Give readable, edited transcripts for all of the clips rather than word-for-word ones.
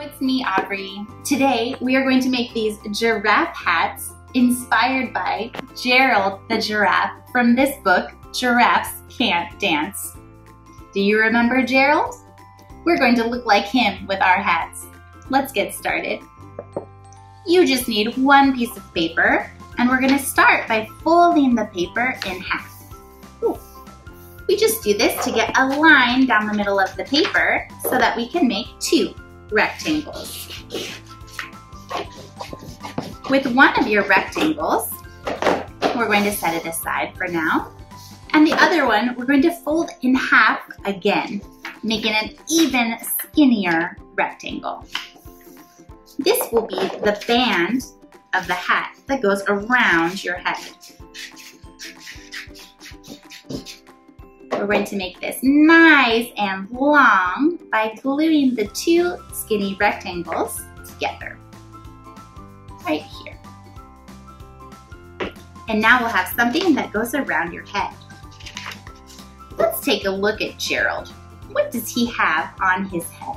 it's me, Audrey. Today, we are going to make these giraffe hats inspired by Gerald the giraffe from this book, Giraffes Can't Dance. Do you remember Gerald? We're going to look like him with our hats. Let's get started. You just need one piece of paper, and we're going to start by folding the paper in half. Ooh. We just do this to get a line down the middle of the paper so that we can make two rectangles. With one of your rectangles, we're going to set it aside for now. And the other one, we're going to fold in half again, making an even skinnier rectangle. This will be the band of the hat that goes around your head. We're going to make this nice and long by gluing the two skinny rectangles together, right here. And now we'll have something that goes around your head. Let's take a look at Gerald. What does he have on his head?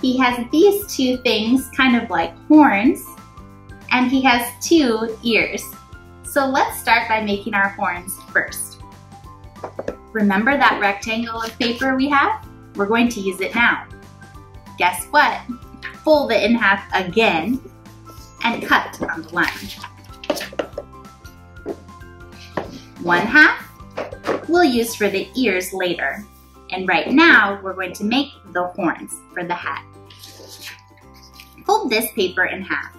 He has these two things, kind of like horns, and he has two ears. So let's start by making our horns first. Remember that rectangle of paper we have? We're going to use it now. Guess what? Fold it in half again and cut on the line. One half we'll use for the ears later. And right now, we're going to make the horns for the hat. Fold this paper in half.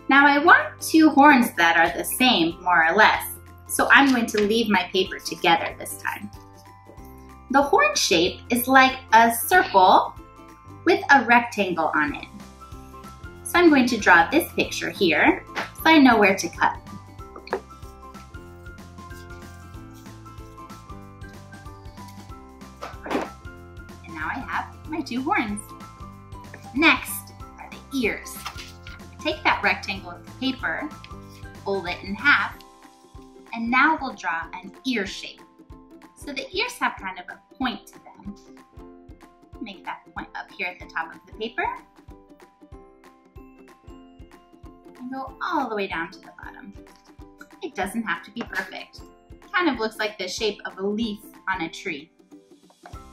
Now I want two horns that are the same, more or less. So I'm going to leave my paper together this time. The horn shape is like a circle with a rectangle on it. So I'm going to draw this picture here so I know where to cut. And now I have my two horns. Next are the ears. Take that rectangle of paper, fold it in half, and now we'll draw an ear shape. So the ears have kind of a point to them. Make that point up here at the top of the paper. And go all the way down to the bottom. It doesn't have to be perfect. It kind of looks like the shape of a leaf on a tree.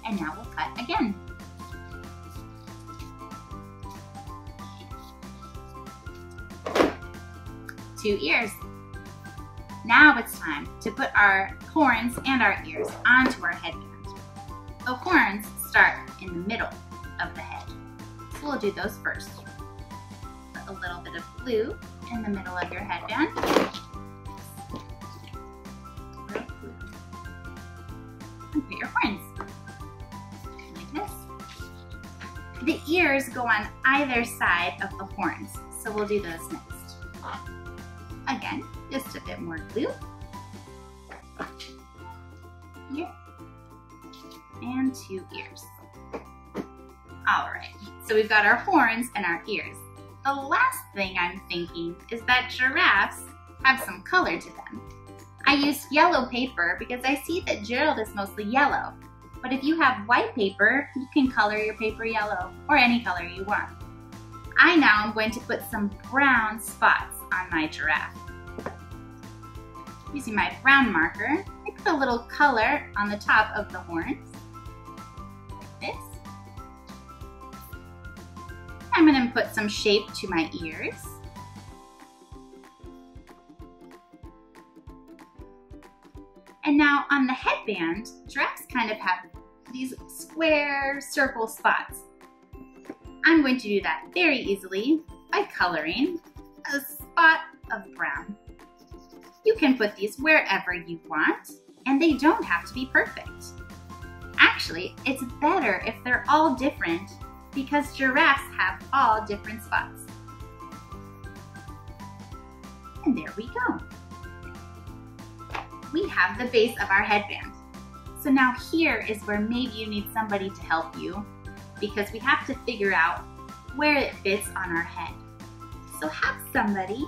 And now we'll cut again. Two ears. Now it's time to put our horns and our ears onto our headband. The horns start in the middle of the head. So we'll do those first. Put a little bit of glue in the middle of your headband. And put your horns like this. The ears go on either side of the horns, so we'll do those next. Again, just a bit more glue. Here. And two ears. All right, so we've got our horns and our ears. The last thing I'm thinking is that giraffes have some color to them. I used yellow paper because I see that Gerald is mostly yellow. But if you have white paper, you can color your paper yellow or any color you want. I now am going to put some brown spots on my giraffe. Using my brown marker, I put a little color on the top of the horns, like this. I'm going to put some shape to my ears. And now on the headband, giraffes kind of have these square circle spots. I'm going to do that very easily by coloring a spot of brown. You can put these wherever you want, and they don't have to be perfect. Actually, it's better if they're all different because giraffes have all different spots. And there we go. We have the base of our headband. So now here is where maybe you need somebody to help you because we have to figure out where it fits on our head. So have somebody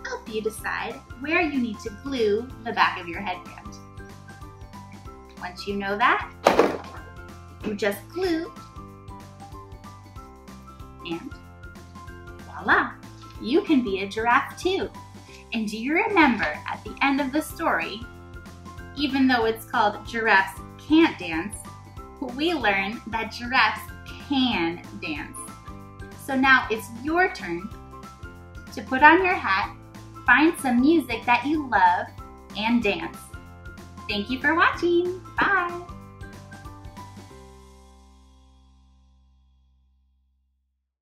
help you decide where you need to glue the back of your headband. Once you know that, you just glue And voila, you can be a giraffe too. And do you remember at the end of the story, even though it's called Giraffes Can't Dance, we learned that giraffes can dance. So now it's your turn to put on your hat, find some music that you love, and dance. Thank you for watching. Bye.